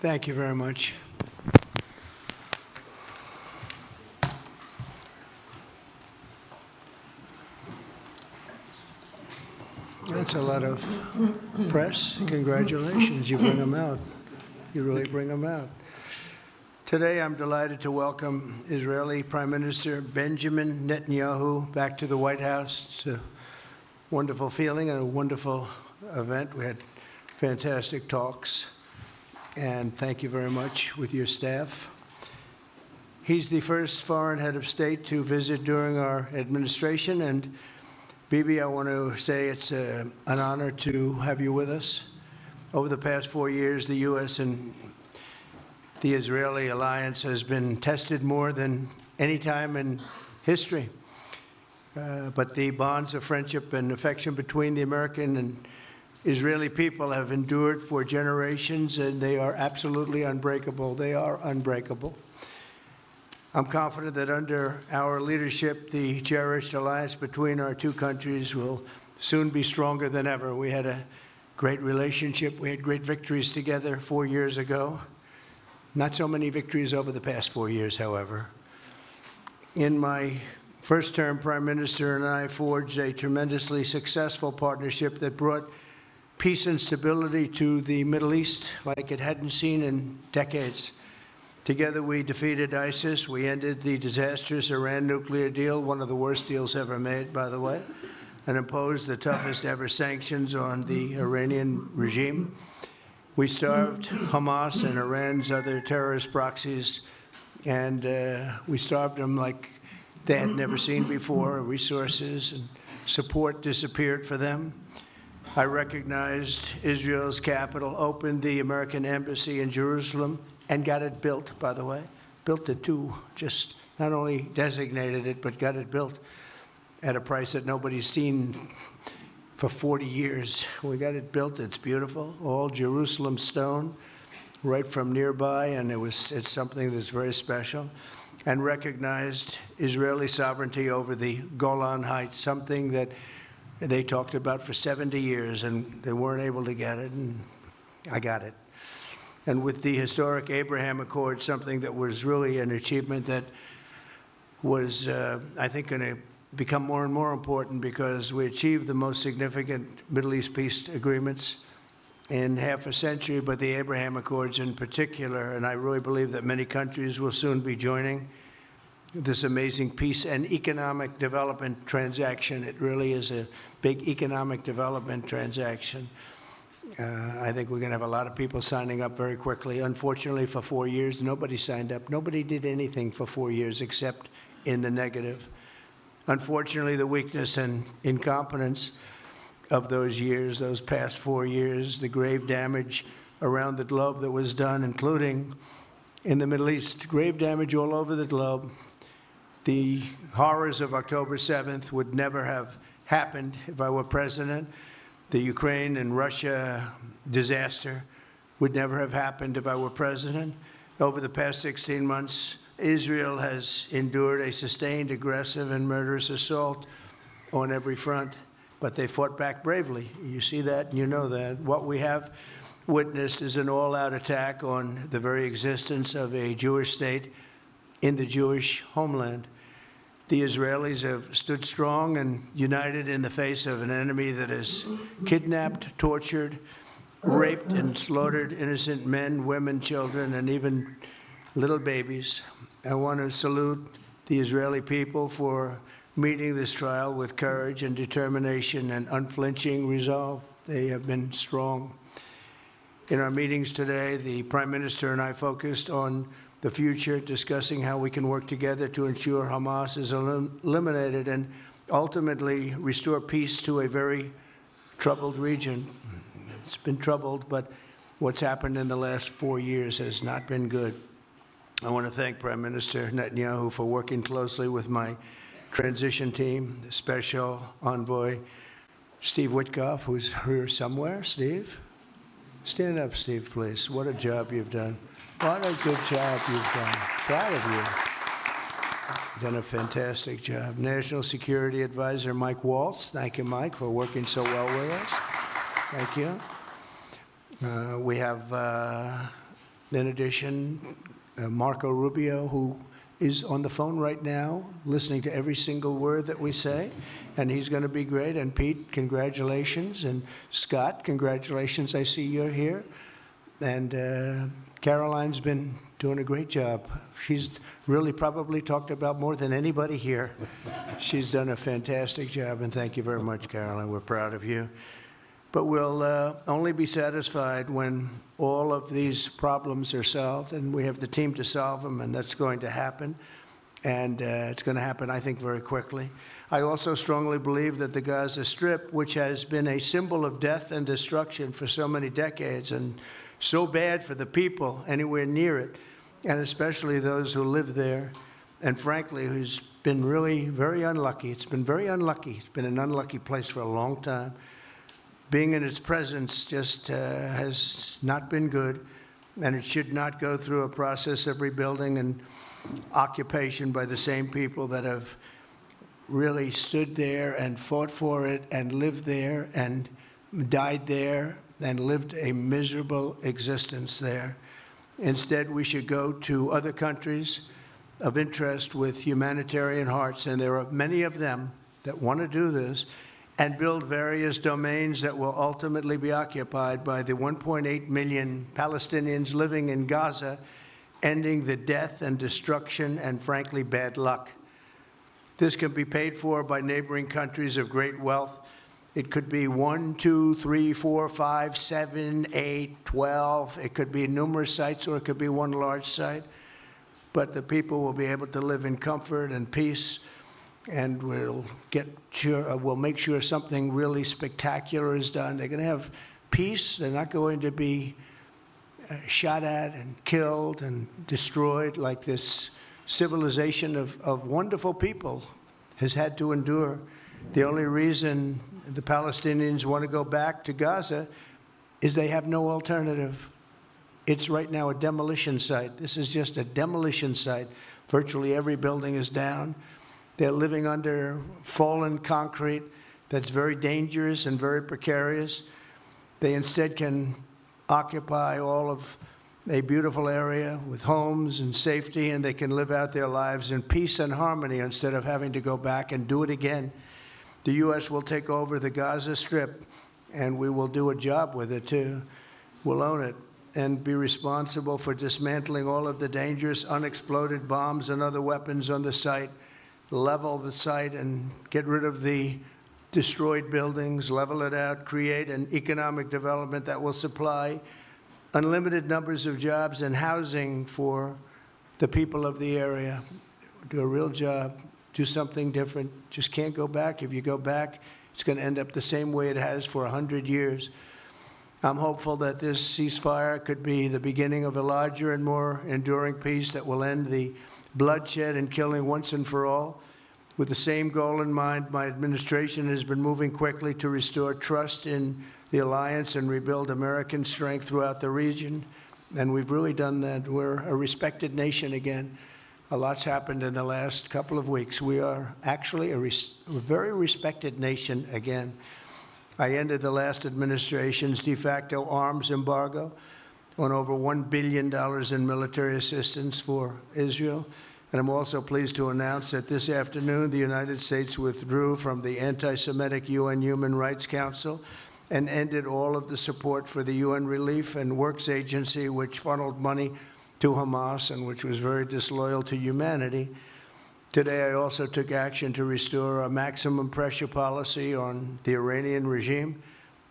Thank you very much. That's a lot of press. Congratulations. You bring them out. You really bring them out. Today, I'm delighted to welcome Israeli Prime Minister Benjamin Netanyahu back to the White House. It's a wonderful feeling and a wonderful event. We had fantastic talks, and thank you very much with your staff. He's the first foreign head of state to visit during our administration, and Bibi, I want to say it's an honor to have you with us. Over the past 4 years, the U.S. and the Israeli alliance has been tested more than any time in history. But the bonds of friendship and affection between the American and Israeli people have endured for generations, and they are absolutely unbreakable. They are unbreakable. I'm confident that under our leadership, the cherished alliance between our two countries will soon be stronger than ever. We had a great relationship. We had great victories together 4 years ago. Not so many victories over the past 4 years, however. In my first term, Prime Minister and I forged a tremendously successful partnership that brought peace and stability to the Middle East like it hadn't seen in decades. Together, we defeated ISIS. We ended the disastrous Iran nuclear deal, one of the worst deals ever made, by the way, and imposed the toughest ever sanctions on the Iranian regime. We starved Hamas and Iran's other terrorist proxies, and we starved them like they had never seen before. Resources and support disappeared for them. I recognized Israel's capital, opened the American embassy in Jerusalem, and got it built, by the way. Built it too, just not only designated it, but got it built at a price that nobody's seen for 40 years. We got it built, it's beautiful, all Jerusalem stone, right from nearby, and it's something that's very special. And recognized Israeli sovereignty over the Golan Heights, something that they talked about for 70 years, and they weren't able to get it, and I got it. And with the historic Abraham Accord, something that was really an achievement that was, I think, going to become more and more important because we achieved the most significant Middle East peace agreements in half a century, but the Abraham Accords in particular, and I really believe that many countries will soon be joining this amazing peace and economic development transaction. It really is a big economic development transaction. I think we're going to have a lot of people signing up very quickly. Unfortunately, for 4 years, nobody signed up. Nobody did anything for 4 years except in the negative. Unfortunately, the weakness and incompetence of those years, those past 4 years, the grave damage around the globe that was done, including in the Middle East, grave damage all over the globe. The horrors of October 7th would never have happened if I were president. The Ukraine and Russia disaster would never have happened if I were president. Over the past 16 months, Israel has endured a sustained, aggressive, and murderous assault on every front, but they fought back bravely. You see that, and you know that. What we have witnessed is an all-out attack on the very existence of a Jewish state in the Jewish homeland. The Israelis have stood strong and united in the face of an enemy that has kidnapped, tortured, raped, and slaughtered innocent men, women, children, and even little babies. I want to salute the Israeli people for meeting this trial with courage and determination and unflinching resolve. They have been strong. In our meetings today, the Prime Minister and I focused on the future, discussing how we can work together to ensure Hamas is eliminated and ultimately restore peace to a very troubled region. It's been troubled, but what's happened in the last 4 years has not been good. I want to thank Prime Minister Netanyahu for working closely with my transition team, the Special Envoy Steve Witkoff, who's here somewhere. Steve? Stand up, Steve, please. What a job you've done. What a good job you've done. Proud of you. Done a fantastic job. National Security Advisor Mike Waltz. Thank you, Mike, for working so well with us. Thank you. We have In addition, Marco Rubio, who is on the phone right now, listening to every single word that we say, and he's going to be great. And Pete, congratulations. And Scott, congratulations. I see you're here. And Caroline's been doing a great job. She's really probably talked about more than anybody here. She's done a fantastic job, and thank you very much, Caroline. We're proud of you. But we'll only be satisfied when all of these problems are solved, and we have the team to solve them, and that's going to happen. And it's going to happen, I think, very quickly. I also strongly believe that the Gaza Strip, which has been a symbol of death and destruction for so many decades, and so bad for the people anywhere near it, and especially those who live there, and frankly, who's been really very unlucky. It's been very unlucky. It's been an unlucky place for a long time. Being in its presence just has not been good, and it should not go through a process of rebuilding and occupation by the same people that have really stood there and fought for it and lived there and died there and lived a miserable existence there. Instead, we should go to other countries of interest with humanitarian hearts, and there are many of them that want to do this, and build various domains that will ultimately be occupied by the 1.8 million Palestinians living in Gaza, ending the death and destruction and, frankly, bad luck. This can be paid for by neighboring countries of great wealth. It could be 1, 2, 3, 4, 5, 7, 8, 12. It could be numerous sites, or it could be one large site. But the people will be able to live in comfort and peace, and we'll make sure something really spectacular is done. They're going to have peace. They're not going to be shot at and killed and destroyed like this civilization of wonderful people has had to endure. The only reason the Palestinians want to go back to Gaza is they have no alternative. It's right now a demolition site. This is just a demolition site. Virtually every building is down. They're living under fallen concrete that's very dangerous and very precarious. They instead can occupy all of a beautiful area with homes and safety, and they can live out their lives in peace and harmony instead of having to go back and do it again. The U.S. will take over the Gaza Strip, and we will do a job with it, too. We'll own it and be responsible for dismantling all of the dangerous unexploded bombs and other weapons on the site, level the site and get rid of the destroyed buildings, level it out, create an economic development that will supply unlimited numbers of jobs and housing for the people of the area. Do a real job, do something different. Just can't go back. If you go back, it's going to end up the same way it has for 100 years. I'm hopeful that this ceasefire could be the beginning of a larger and more enduring peace that will end the bloodshed and killing once and for all. With the same goal in mind, my administration has been moving quickly to restore trust in the alliance and rebuild American strength throughout the region. And we've really done that. We're a respected nation again. A lot's happened in the last couple of weeks. We are actually a very respected nation again. I ended the last administration's de facto arms embargo on over $1 billion in military assistance for Israel. And I'm also pleased to announce that this afternoon, the United States withdrew from the anti-Semitic UN Human Rights Council and ended all of the support for the UN Relief and Works Agency, which funneled money to Hamas and which was very disloyal to humanity. Today, I also took action to restore a maximum pressure policy on the Iranian regime,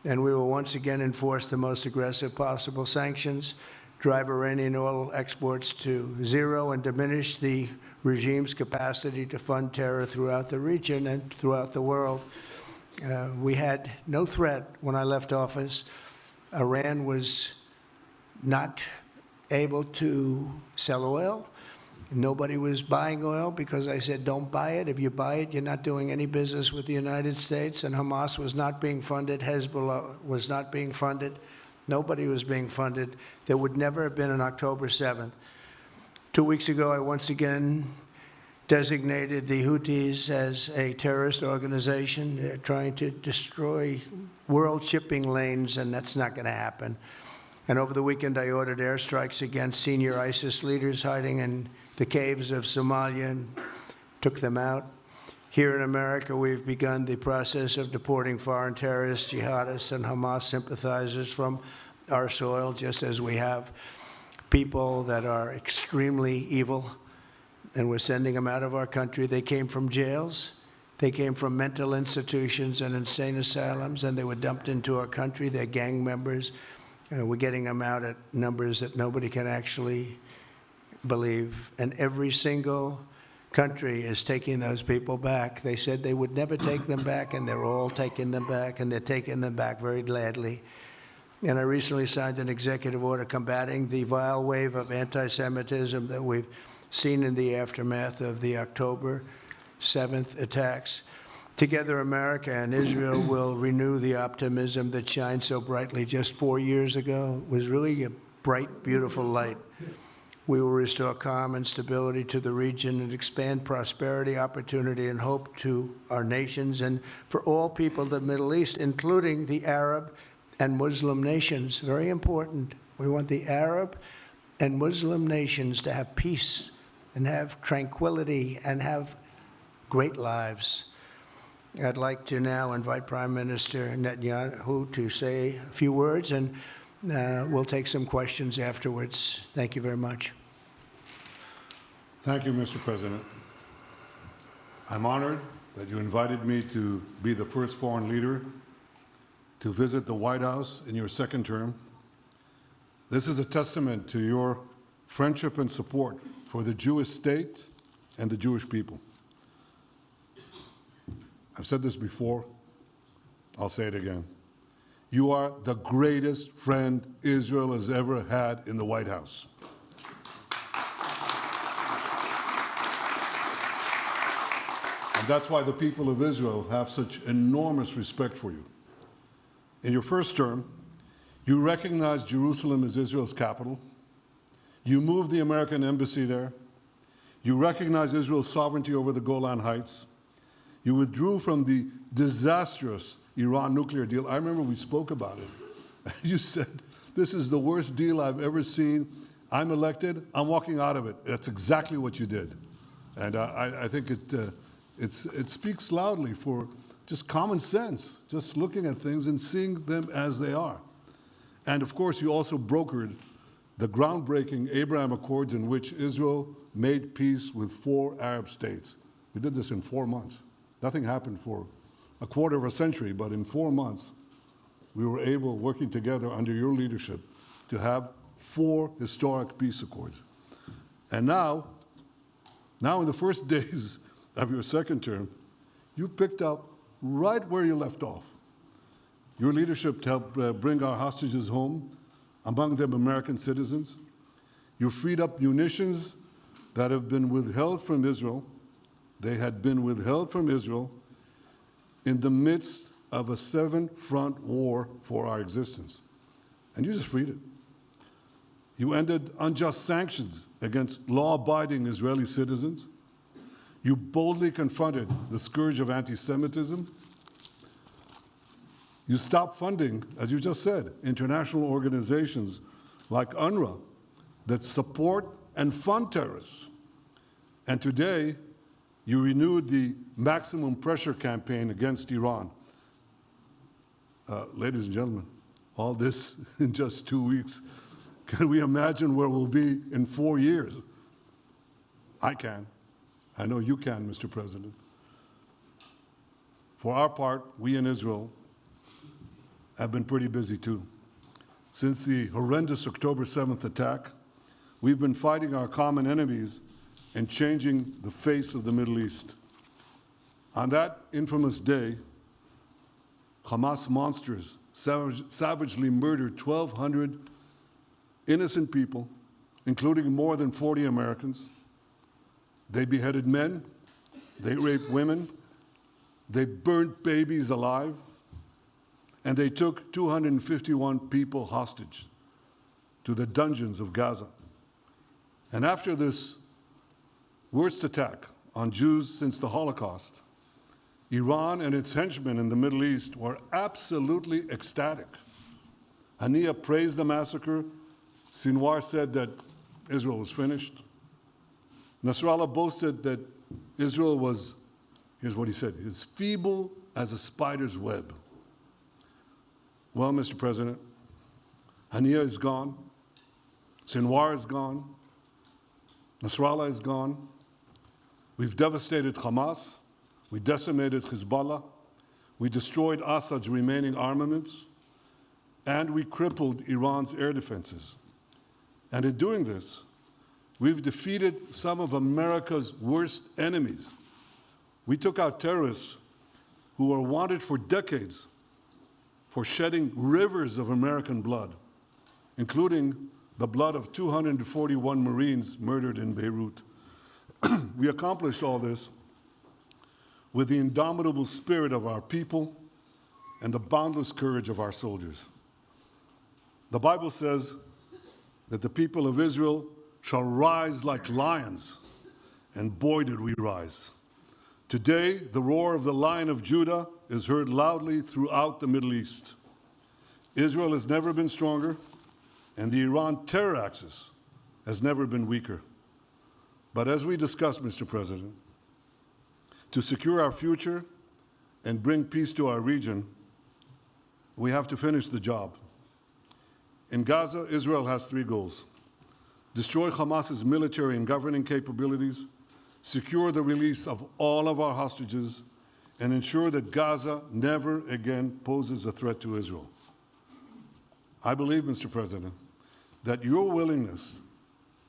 and we will once again enforce the most aggressive possible sanctions, drive Iranian oil exports to zero, and diminish the regime's capacity to fund terror throughout the region and throughout the world. We had no threat when I left office. Iran was not able to sell oil. Nobody was buying oil because I said, don't buy it. If you buy it, you're not doing any business with the United States. And Hamas was not being funded. Hezbollah was not being funded. Nobody was being funded. There would never have been an October 7th. 2 weeks ago, I once again designated the Houthis as a terrorist organization. They're trying to destroy world shipping lanes, and that's not going to happen. And over the weekend, I ordered airstrikes against senior ISIS leaders hiding in the caves of Somalia and took them out. Here in America, we've begun the process of deporting foreign terrorists, jihadists, and Hamas sympathizers from our soil, just as we have people that are extremely evil, and we're sending them out of our country. They came from jails. They came from mental institutions and insane asylums, and they were dumped into our country. They're gang members. We're getting them out at numbers that nobody can actually believe. And every single country is taking those people back. They said they would never take them back, and they're all taking them back, and they're taking them back very gladly. And I recently signed an executive order combating the vile wave of anti-Semitism that we've seen in the aftermath of the October 7th attacks. Together, America and Israel will renew the optimism that shined so brightly just 4 years ago. It was really a bright, beautiful light. We will restore calm and stability to the region and expand prosperity, opportunity, and hope to our nations and for all people of the Middle East, including the Arab and Muslim nations. Very important. We want the Arab and Muslim nations to have peace and have tranquility and have great lives. I'd like to now invite Prime Minister Netanyahu to say a few words, and we'll take some questions afterwards. Thank you very much. Thank you, Mr. President. I'm honored that you invited me to be the first foreign leader to visit the White House in your second term. This is a testament to your friendship and support for the Jewish state and the Jewish people. I've said this before, I'll say it again. You are the greatest friend Israel has ever had in the White House. And that's why the people of Israel have such enormous respect for you. In your first term, you recognized Jerusalem as Israel's capital. You moved the American embassy there. You recognized Israel's sovereignty over the Golan Heights. You withdrew from the disastrous Iran nuclear deal. I remember we spoke about it. You said, this is the worst deal I've ever seen. I'm elected, I'm walking out of it. That's exactly what you did. And I think it speaks loudly for just common sense, just looking at things and seeing them as they are. And of course, you also brokered the groundbreaking Abraham Accords in which Israel made peace with 4 Arab states. We did this in 4 months. Nothing happened for a quarter of a century, but in 4 months, we were able, working together under your leadership, to have 4 historic peace accords. And now in the first days of your second term, you picked up right where you left off. Your leadership helped bring our hostages home, among them American citizens. You freed up munitions that have been withheld from Israel. They had been withheld from Israel in the midst of a 7-front war for our existence. And you just freed it. You ended unjust sanctions against law-abiding Israeli citizens. You boldly confronted the scourge of anti-Semitism. You stopped funding, as you just said, international organizations like UNRWA that support and fund terrorists. And today, you renewed the maximum pressure campaign against Iran. Ladies and gentlemen, all this in just 2 weeks. Can we imagine where we'll be in 4 years? I can. I know you can, Mr. President. For our part, we in Israel have been pretty busy too. Since the horrendous October 7th attack, we've been fighting our common enemies and changing the face of the Middle East. On that infamous day, Hamas monsters savagely murdered 1,200 innocent people, including more than 40 Americans. They beheaded men, they raped women, they burnt babies alive, and they took 251 people hostage to the dungeons of Gaza. And after this worst attack on Jews since the Holocaust, Iran and its henchmen in the Middle East were absolutely ecstatic. Haniya praised the massacre. Sinwar said that Israel was finished. Nasrallah boasted that Israel was, here's what he said, as feeble as a spider's web. Well, Mr. President, Haniya is gone. Sinwar is gone. Nasrallah is gone. We've devastated Hamas. We decimated Hezbollah. We destroyed Assad's remaining armaments. And we crippled Iran's air defenses. And in doing this, we've defeated some of America's worst enemies. We took out terrorists who were wanted for decades for shedding rivers of American blood, including the blood of 241 Marines murdered in Beirut. We accomplished all this with the indomitable spirit of our people and the boundless courage of our soldiers. The Bible says that the people of Israel shall rise like lions, and boy did we rise. Today, the roar of the Lion of Judah is heard loudly throughout the Middle East. Israel has never been stronger, and the Iran terror axis has never been weaker. But as we discussed, Mr. President, to secure our future and bring peace to our region, we have to finish the job. In Gaza, Israel has 3 goals: destroy Hamas's military and governing capabilities, secure the release of all of our hostages, and ensure that Gaza never again poses a threat to Israel. I believe, Mr. President, that your willingness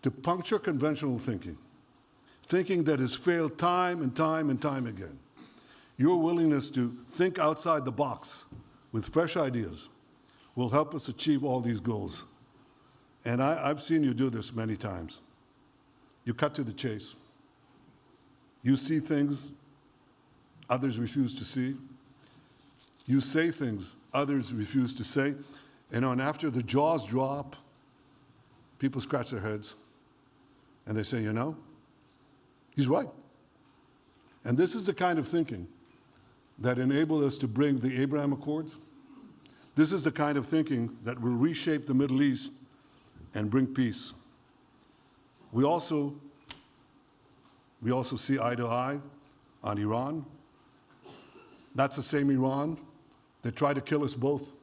to puncture conventional thinking that has failed time and time and time again, your willingness to think outside the box with fresh ideas will help us achieve all these goals. And I've seen you do this many times. You cut to the chase. You see things others refuse to see. You say things others refuse to say. And after the jaws drop, people scratch their heads and they say, you know, he's right. And this is the kind of thinking that enabled us to bring the Abraham Accords. This is the kind of thinking that will reshape the Middle East and bring peace. We also see eye to eye on Iran. That's the same Iran that tried to kill us both.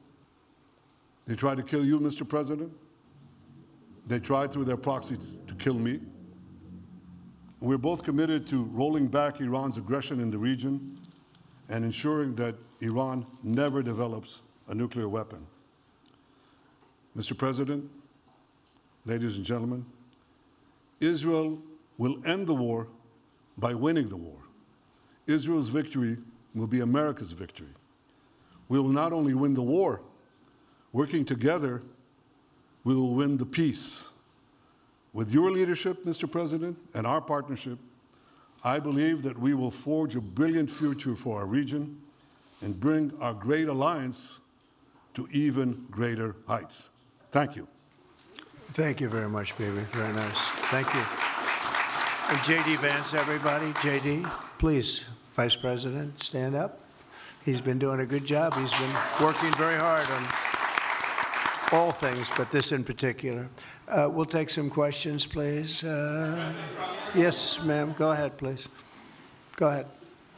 They tried to kill you, Mr. President. They tried through their proxies to kill me. We're both committed to rolling back Iran's aggression in the region and ensuring that Iran never develops a nuclear weapon. Mr. President, ladies and gentlemen, Israel will end the war by winning the war. Israel's victory will be America's victory. We will not only win the war, working together, we will win the peace. With your leadership, Mr. President, and our partnership, I believe that we will forge a brilliant future for our region and bring our great alliance to even greater heights. Thank you. Thank you very much, baby. Very nice. Thank you. And J.D. Vance, everybody. J.D., please, Vice President, stand up. He's been doing a good job. He's been working very hard on all things, but this in particular. We'll take some questions, please. Yes, ma'am. Go ahead, please. Go ahead.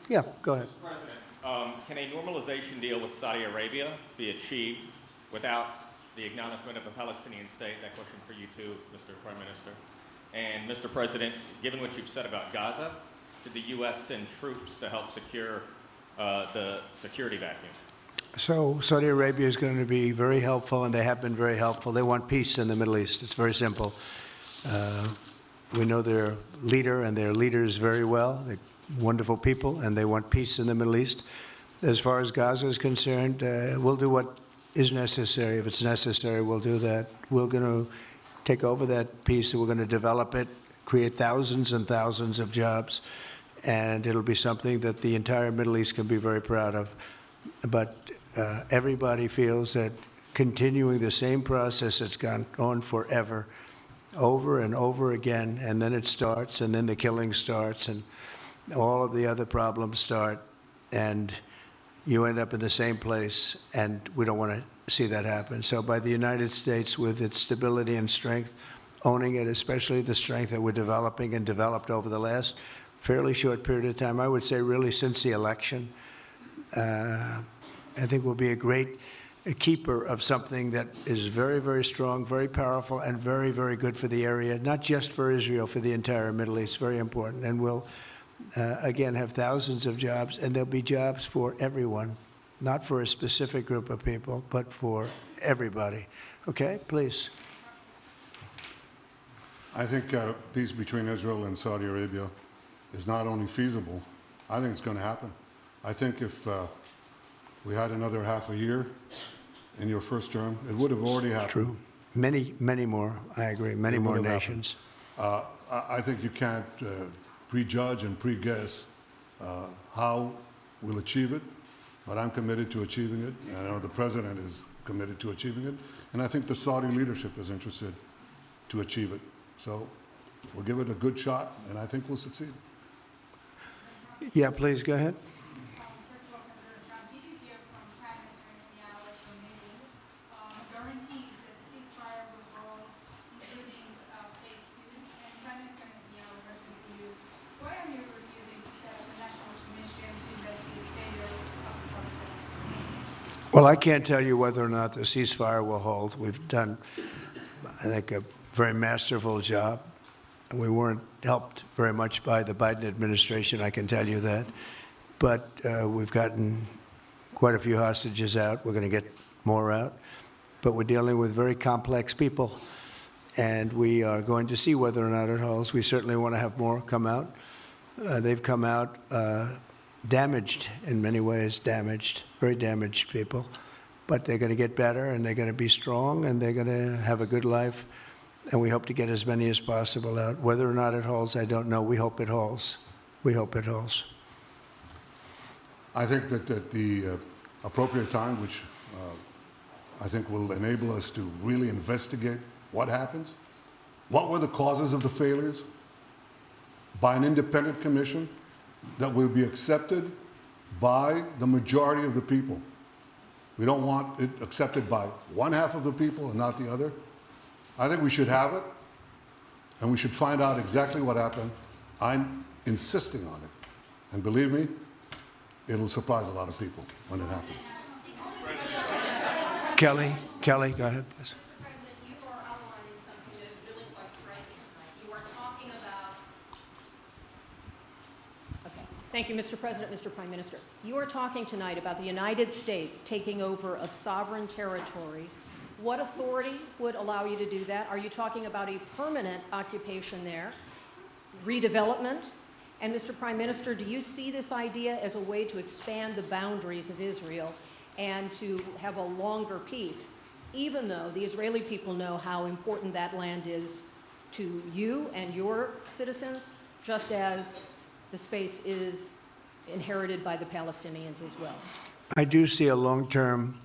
Yeah, go ahead. Mr. President, can a normalization deal with Saudi Arabia be achieved without the acknowledgement of a Palestinian state? That question for you too, Mr. Prime Minister. And Mr. President, given what you've said about Gaza, did the U.S. send troops to help secure the security vacuum? So Saudi Arabia is going to be very helpful, and they have been very helpful. They want peace in the Middle East. It's very simple. We know their leader and their leaders very well. They're wonderful people, and they want peace in the Middle East. As far as Gaza is concerned, we'll do what is necessary. If it's necessary, we'll do that. We're going to take over that piece, and we're going to develop it, create thousands and thousands of jobs, and it'll be something that the entire Middle East can be very proud of. But everybody feels that continuing the same process that's gone on forever, over and over again, and then it starts, and then the killing starts, and all of the other problems start. And you end up in the same place, and we don't want to see that happen. So by the United States, with its stability and strength, owning it, especially the strength that we're developing and developed over the last fairly short period of time, I would say really since the election, I think we'll be a keeper of something that is very, very strong, very powerful, and very, very good for the area, not just for Israel, for the entire Middle East. Very important. And we'll, again, have thousands of jobs, and there'll be jobs for everyone, not for a specific group of people, but for everybody. Okay, please. I think peace between Israel and Saudi Arabia is not only feasible, I think it's going to happen. I think if we had another half a year in your first term, it would have already happened. True. Many, many more, I agree, many more nations. I think you can't prejudge and pre-guess how we'll achieve it, but I'm committed to achieving it, and I know the President is committed to achieving it, and I think the Saudi leadership is interested to achieve it. So we'll give it a good shot, and I think we'll succeed. Yeah, please, go ahead. First of all, President Trump, did you hear from Prime Minister Netanyahu at your meeting guarantees that the ceasefire will hold, including phase 2? And Prime Minister Netanyahu heard from you. Why are you refusing to set up a national commission to investigate failures of the process? Well, I can't tell you whether or not the ceasefire will hold. We've done, I think, a very masterful job. We weren't helped very much by the Biden administration, I can tell you that. But we've gotten quite a few hostages out. We're going to get more out. But we're dealing with very complex people. And we are going to see whether or not it holds. We certainly want to have more come out. They've come out damaged in many ways, very damaged people. But they're going to get better, and they're going to be strong, and they're going to have a good life. And we hope to get as many as possible out. Whether or not it holds, I don't know. We hope it holds. We hope it holds. I think that at the appropriate time, which I think will enable us to really investigate what happens, what were the causes of the failures, by an independent commission that will be accepted by the majority of the people. We don't want it accepted by one half of the people and not the other. I think we should have it, and we should find out exactly what happened. I'm insisting on it. And believe me, it'll surprise a lot of people when it happens. Kelly, go ahead, please. Mr. President, you are outlining something that is really quite striking tonight. You are talking about... Okay. Thank you, Mr. President, Mr. Prime Minister. You are talking tonight about the United States taking over a sovereign territory. What authority would allow you to do that? Are you talking about a permanent occupation there, redevelopment? And Mr. Prime Minister, do you see this idea as a way to expand the boundaries of Israel and to have a longer peace, even though the Israeli people know how important that land is to you and your citizens, just as the space is inherited by the Palestinians as well? I do see a long-term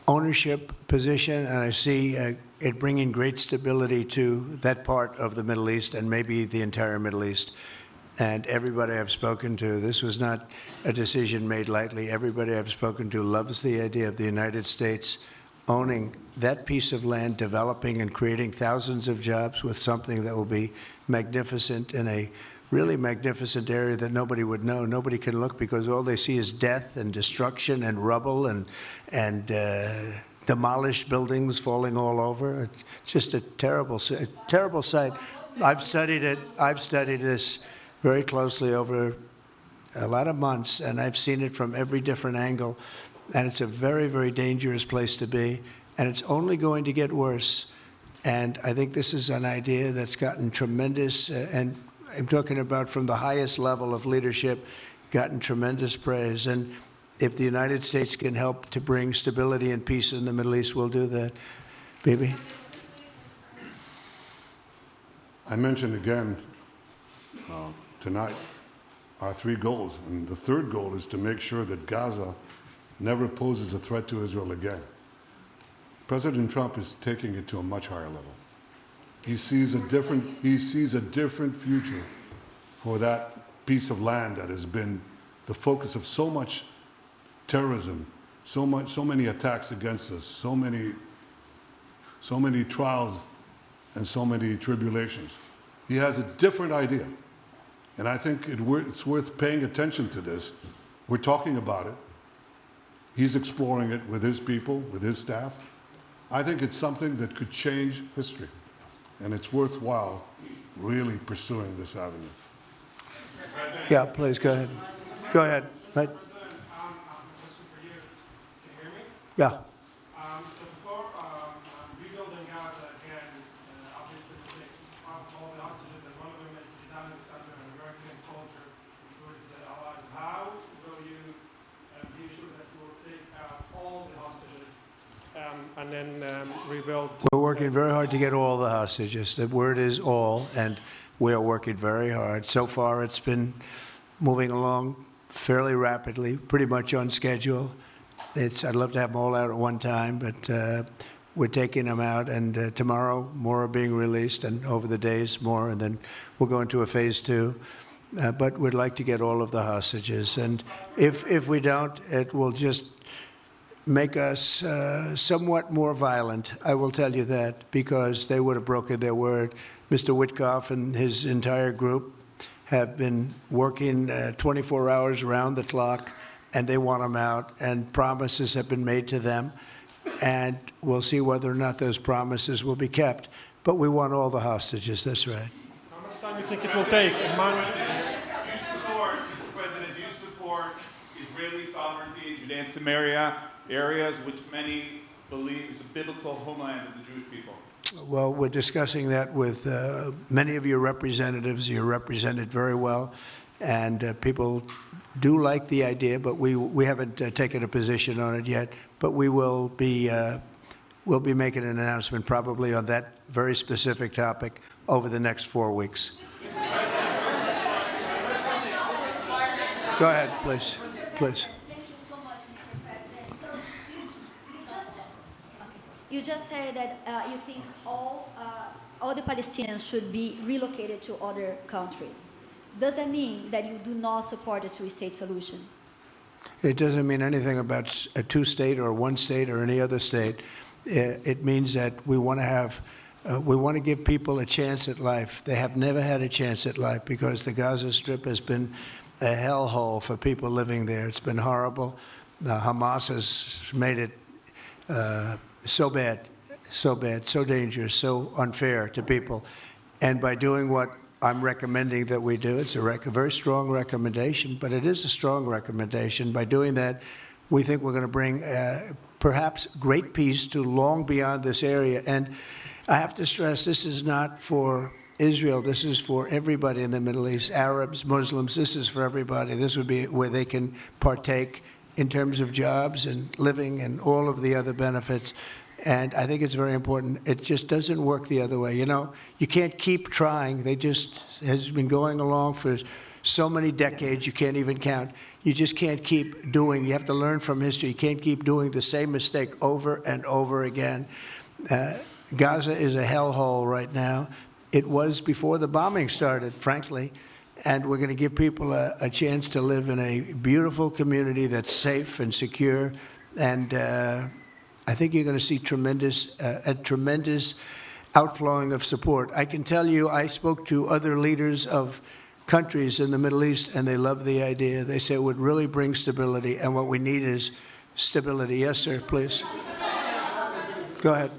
ownership position, and I see it bringing great stability to that part of the Middle East and maybe the entire Middle East. And everybody I've spoken to, this was not a decision made lightly. Everybody I've spoken to loves the idea of the United States owning that piece of land, developing and creating thousands of jobs with something that will be magnificent in a really magnificent area that nobody would know. Nobody can look because all they see is death and destruction and rubble and demolished buildings falling all over. It's just a terrible sight. I've studied it. I've studied this very closely over a lot of months, and I've seen it from every different angle. And it's a very, very dangerous place to be, and it's only going to get worse. And I think this is an idea that's gotten tremendous, and I'm talking about from the highest level of leadership, gotten tremendous praise. And if the United States can help to bring stability and peace in the Middle East, we'll do that. Bibi? I mentioned again tonight our 3 goals, and the third goal is to make sure that Gaza never poses a threat to Israel again. President Trump is taking it to a much higher level. He sees a different future for that piece of land that has been the focus of so much terrorism, so many attacks against us, so many trials and so many tribulations. He has a different idea. And I think it's worth paying attention to this. We're talking about it. He's exploring it with his people, with his staff. I think it's something that could change history. And it's worthwhile really pursuing this avenue. Yeah, please, go ahead. Go ahead. Right. President, question for you. Can you hear me? Yeah. So before rebuilding Gaza again, obviously to take all the hostages, and one of them is down in the center, an American soldier who is alive. How will you be sure that you will take out all the hostages and then rebuild? We're working very hard to get all the hostages. The word is all, and we are working very hard. So far, it's been moving along fairly rapidly, pretty much on schedule. I'd love to have them all out at one time, but we're taking them out, and tomorrow more are being released, and over the days more, and then we'll go into a phase 2. But we'd like to get all of the hostages, and if we don't, it will just make us somewhat more violent. I will tell you that, because they would have broken their word. Mr. Witkoff and his entire group have been working 24 hours around the clock, and they want them out, and promises have been made to them, and we'll see whether or not those promises will be kept. But we want all the hostages, that's right. How much time do you think it will take? A month? Do you support, Mr. President, do you support Israeli sovereignty in Judea and Samaria, areas which many believe is the biblical homeland of the Jewish people? Well, we're discussing that with many of your representatives. You're represented very well, and people do like the idea, but we haven't taken a position on it yet. But we will be we'll be making an announcement probably on that very specific topic over the next 4 weeks. Go ahead, please. Please. Thank you so much, Mr. President. So you just said that you think all the Palestinians should be relocated to other countries. Does that mean that you do not support a two-state solution? It doesn't mean anything about a two-state or one state or any other state. It means that we want to have, we want to give people a chance at life. They have never had a chance at life because the Gaza Strip has been a hellhole for people living there. It's been horrible. Hamas has made it so bad, so dangerous, so unfair to people. And by doing what I'm recommending that we do, it's a very strong recommendation, but it is a strong recommendation. By doing that, we think we're going to bring perhaps great peace to long beyond this area. And I have to stress, this is not for Israel. This is for everybody in the Middle East, Arabs, Muslims. This is for everybody. This would be where they can partake in terms of jobs and living and all of the other benefits. And I think it's very important. It just doesn't work the other way. You know, you can't keep trying. They just has been going along for so many decades, you can't even count. You just can't keep doing. You have to learn from history. You can't keep doing the same mistake over and over again. Gaza is a hellhole right now. It was before the bombing started, frankly. And we're going to give people a chance to live in a beautiful community that's safe and secure. And I think you're going to see a tremendous outflowing of support. I can tell you, I spoke to other leaders of countries in the Middle East, and they love the idea. They say it would really bring stability, and what we need is stability. Yes, sir, please. Go ahead.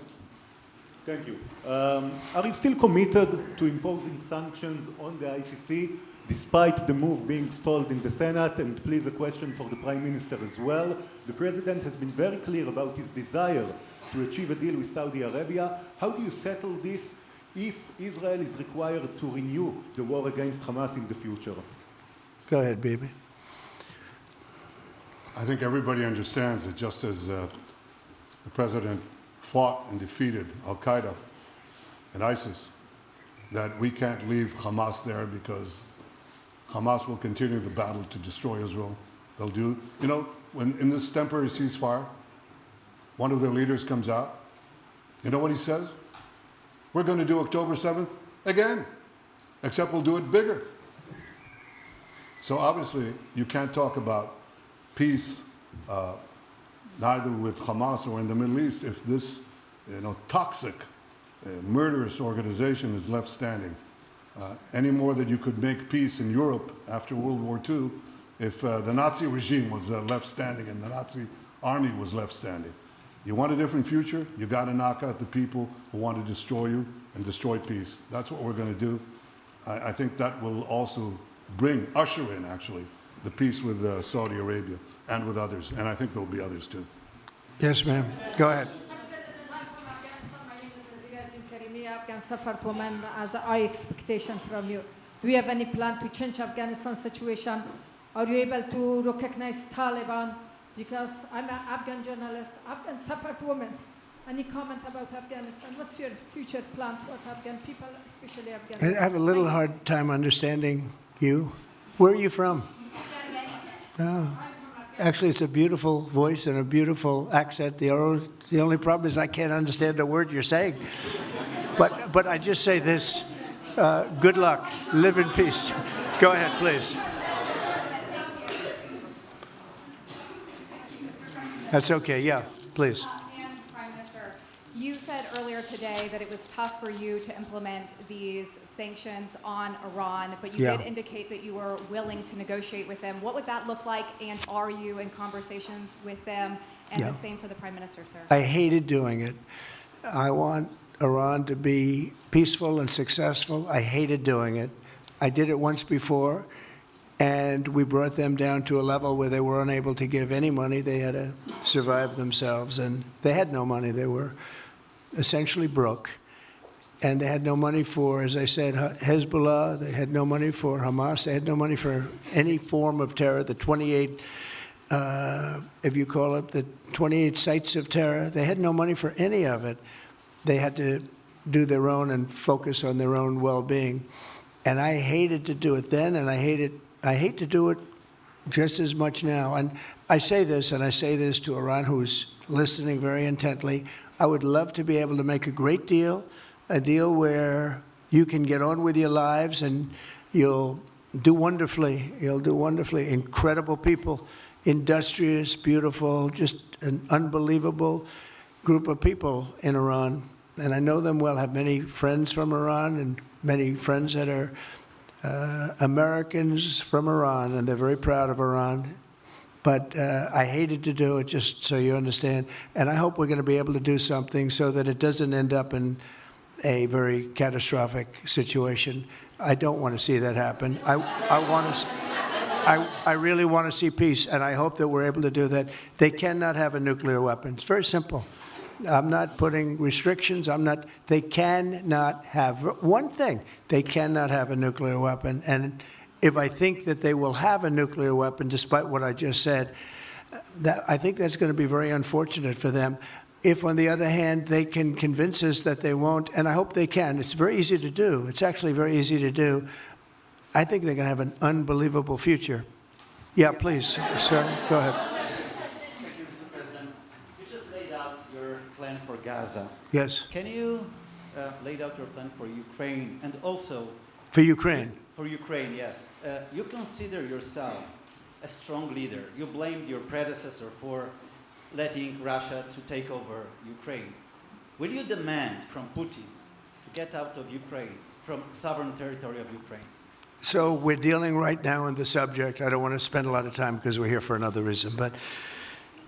Thank you. Are you still committed to imposing sanctions on the ICC, despite the move being stalled in the Senate? And please, a question for the Prime Minister as well. The President has been very clear about his desire to achieve a deal with Saudi Arabia. How do you settle this if Israel is required to renew the war against Hamas in the future? Go ahead, Bibi. I think everybody understands that just as the President fought and defeated Al-Qaeda and ISIS, that we can't leave Hamas there because Hamas will continue the battle to destroy Israel. They'll do, you know, when in this temporary ceasefire, one of their leaders comes out, you know what he says? We're going to do October 7th again, except we'll do it bigger. So obviously, you can't talk about peace neither with Hamas or in the Middle East, if this toxic, murderous organization is left standing. Any more than you could make peace in Europe after World War II if the Nazi regime was left standing and the Nazi army was left standing. You want a different future? You got to knock out the people who want to destroy you and destroy peace. That's what we're going to do. I think that will also usher in, actually, the peace with Saudi Arabia and with others. And I think there will be others, too. Yes, ma'am. Go ahead. As a high expectation from you. Do you have any plan to change Afghanistan situation? Are you able to recognize Taliban? Because I'm an Afghan journalist, Afghan suffered woman. Any comment about Afghanistan? What's your future plan for Afghan people, especially Afghanistan? I have a little hard time understanding you. Where are you from? Oh. Actually, it's a beautiful voice and a beautiful accent. The only problem is I can't understand a word you're saying. But I just say this, good luck, live in peace. Go ahead, please. That's okay, yeah, please. And Prime Minister, you said earlier today that it was tough for you to implement these sanctions on Iran, but you did indicate that you were willing to negotiate with them. What would that look like, and are you in conversations with them? And the same for the Prime Minister, sir. I hated doing it. I want Iran to be peaceful and successful. I hated doing it. I did it once before, and we brought them down to a level where they were unable to give any money. They had to survive themselves, and they had no money. They were essentially broke, and they had no money for, as I said, Hezbollah. They had no money for Hamas. They had no money for any form of terror. The 28, if you call it, the 28 sites of terror, they had no money for any of it. They had to do their own and focus on their own well-being. And I hated to do it then, and I hate to do it just as much now. And I say this, and I say this to Iran, who's listening very intently. I would love to be able to make a great deal, a deal where you can get on with your lives and you'll do wonderfully. You'll do wonderfully. Incredible people, industrious, beautiful, just an unbelievable group of people in Iran. And I know them well, have many friends from Iran and many friends that are Americans from Iran, and they're very proud of Iran. But I hated to do it, just so you understand. And I hope we're going to be able to do something so that it doesn't end up in a very catastrophic situation. I don't want to see that happen. I really want to see peace, and I hope that we're able to do that. They cannot have a nuclear weapon. It's very simple. I'm not putting restrictions. They cannot have one thing. They cannot have a nuclear weapon. And if I think that they will have a nuclear weapon, despite what I just said, I think that's going to be very unfortunate for them. If, on the other hand, they can convince us that they won't, and I hope they can. It's very easy to do. It's actually very easy to do. I think they're going to have an unbelievable future. Yeah, please, sir, go ahead. Plan for Gaza. Yes. Can you lay out your plan for Ukraine and also for Ukraine? For Ukraine, yes. You consider yourself a strong leader. You blamed your predecessor for letting Russia to take over Ukraine. Will you demand from Putin to get out of Ukraine, from sovereign territory of Ukraine? So we're dealing right now on the subject. I don't want to spend a lot of time because we're here for another reason, but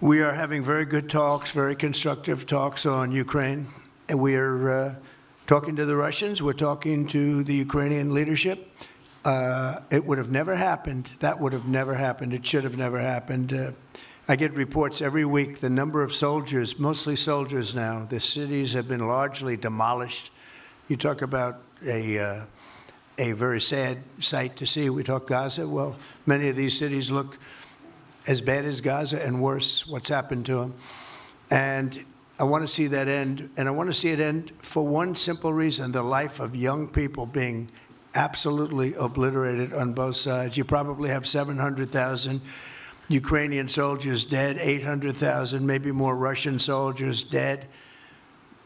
we are having very good talks, very constructive talks on Ukraine. And we are talking to the Russians. We're talking to the Ukrainian leadership. It would have never happened. That would have never happened. It should have never happened. I get reports every week, the number of soldiers, mostly soldiers now. The cities have been largely demolished. You talk about a very sad sight to see. We talk Gaza. Well, many of these cities look as bad as Gaza and worse, what's happened to them. And I want to see that end. And I want to see it end for one simple reason, the life of young people being absolutely obliterated on both sides. You probably have 700,000 Ukrainian soldiers dead, 800,000, maybe more Russian soldiers dead.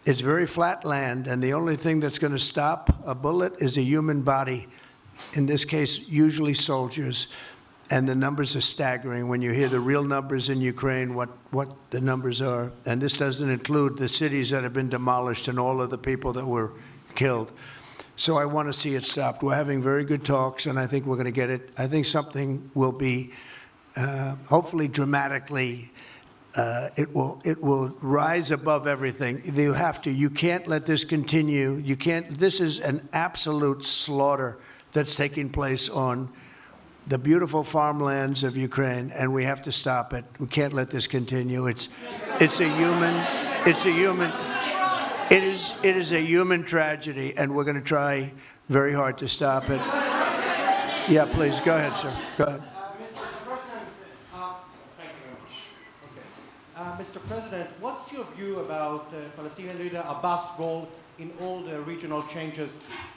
It's very flat land, and the only thing that's going to stop a bullet is a human body, in this case, usually soldiers. and the numbers are staggering. When you hear the real numbers in Ukraine, what the numbers are, and this doesn't include the cities that have been demolished and all of the people that were killed. So I want to see it stopped. We're having very good talks, and I think we're going to get it. I think something will be, hopefully dramatically, it will rise above everything. You have to. You can't let this continue. You can't. This is an absolute slaughter that's taking place on the beautiful farmlands of Ukraine, and we have to stop it. We can't let this continue. It is a human tragedy, and we're going to try very hard to stop it. Yeah, please, go ahead, sir. Go ahead. Mr. President, what's your view about Palestinian leader Abbas' role in all the regional changes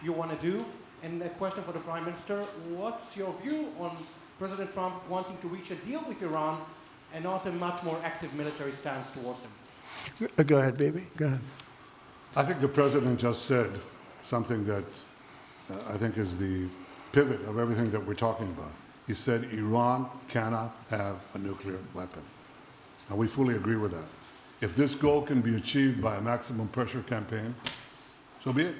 you want to do? And a question for the Prime Minister, what's your view on President Trump wanting to reach a deal with Iran and not a much more active military stance towards him? Go ahead, baby. Go ahead. I think the president just said something that I think is the pivot of everything that we're talking about. He said Iran cannot have a nuclear weapon. And we fully agree with that. If this goal can be achieved by a maximum pressure campaign, so be it.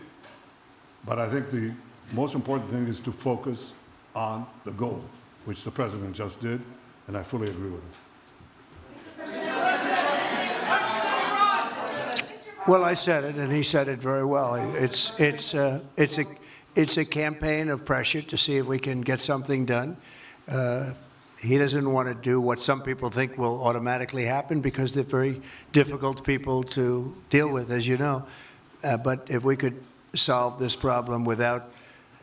But I think the most important thing is to focus on the goal, which the president just did, and I fully agree with him. Well, I said it, and he said it very well. It's a campaign of pressure to see if we can get something done. He doesn't want to do what some people think will automatically happen because they're very difficult people to deal with, as you know. But if we could solve this problem without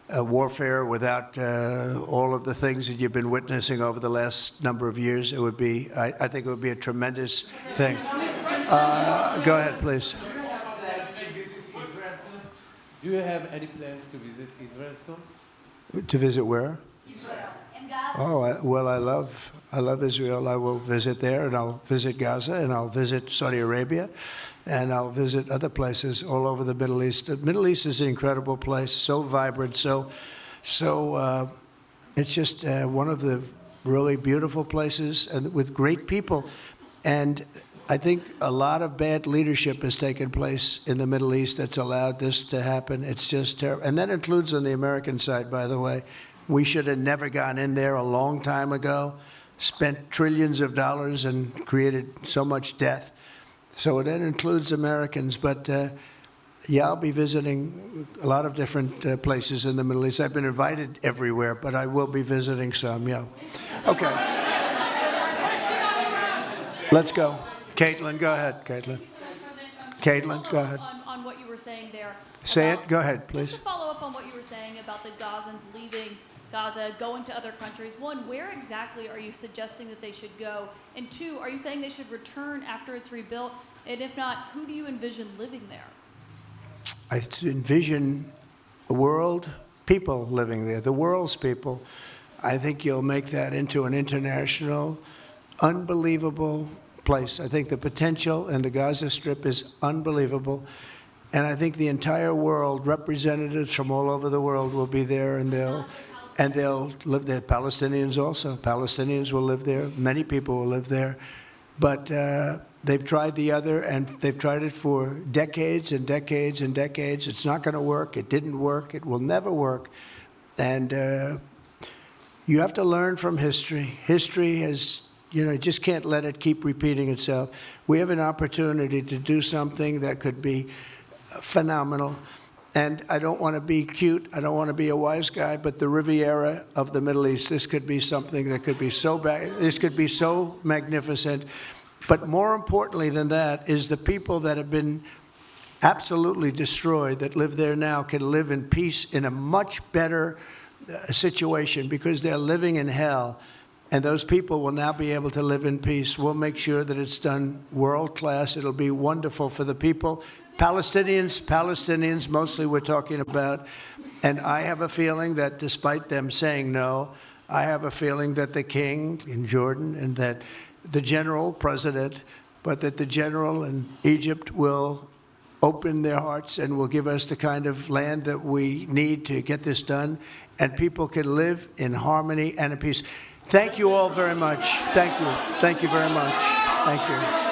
warfare, without all of the things that you've been witnessing over the last number of years, it would be, I think it would be a tremendous thing. Go ahead, please. Do you have any plans to visit Israel soon? To visit where? Israel and Gaza. Oh, well, I love Israel. I will visit there, and I'll visit Gaza, and I'll visit Saudi Arabia, and I'll visit other places all over the Middle East. The Middle East is an incredible place, so vibrant, so it's just one of the really beautiful places and with great people. And I think a lot of bad leadership has taken place in the Middle East that's allowed this to happen. It's just terrible. And that includes on the American side, by the way. We should have never gone in there a long time ago, spent trillions of dollars and created so much death. So that includes Americans. But yeah, I'll be visiting a lot of different places in the Middle East. I've been invited everywhere, but I will be visiting some, yeah. Okay. Let's go. Caitlin, go ahead, Caitlin. Caitlin, go ahead. On what you were saying there. Say it. Go ahead, please. Just to follow up on what you were saying about the Gazans leaving Gaza, going to other countries. One, where exactly are you suggesting that they should go? And two, are you saying they should return after it's rebuilt? And if not, who do you envision living there? I envision a world, people living there, the world's people. I think you'll make that into an international, unbelievable place. I think the potential in the Gaza Strip is unbelievable. And I think the entire world, representatives from all over the world will be there, and they'll live there. Palestinians also. Palestinians will live there. Many people will live there. But they've tried the other, and they've tried it for decades and decades and decades. It's not going to work. It didn't work. It will never work. And you have to learn from history. History has, you just can't let it keep repeating itself. We have an opportunity to do something that could be phenomenal. And I don't want to be cute. I don't want to be a wise guy, but the Riviera of the Middle East, this could be something that could be so bad. This could be so magnificent. But more importantly than that is the people that have been absolutely destroyed that live there now can live in peace in a much better situation because they're living in hell. And those people will now be able to live in peace. We'll make sure that it's done world class. It'll be wonderful for the people. Palestinians mostly we're talking about. And I have a feeling that despite them saying no, I have a feeling that the king in Jordan and that the general president, but that the general in Egypt will open their hearts and will give us the kind of land that we need to get this done. And people can live in harmony and in peace. Thank you all very much. Thank you. Thank you very much. Thank you.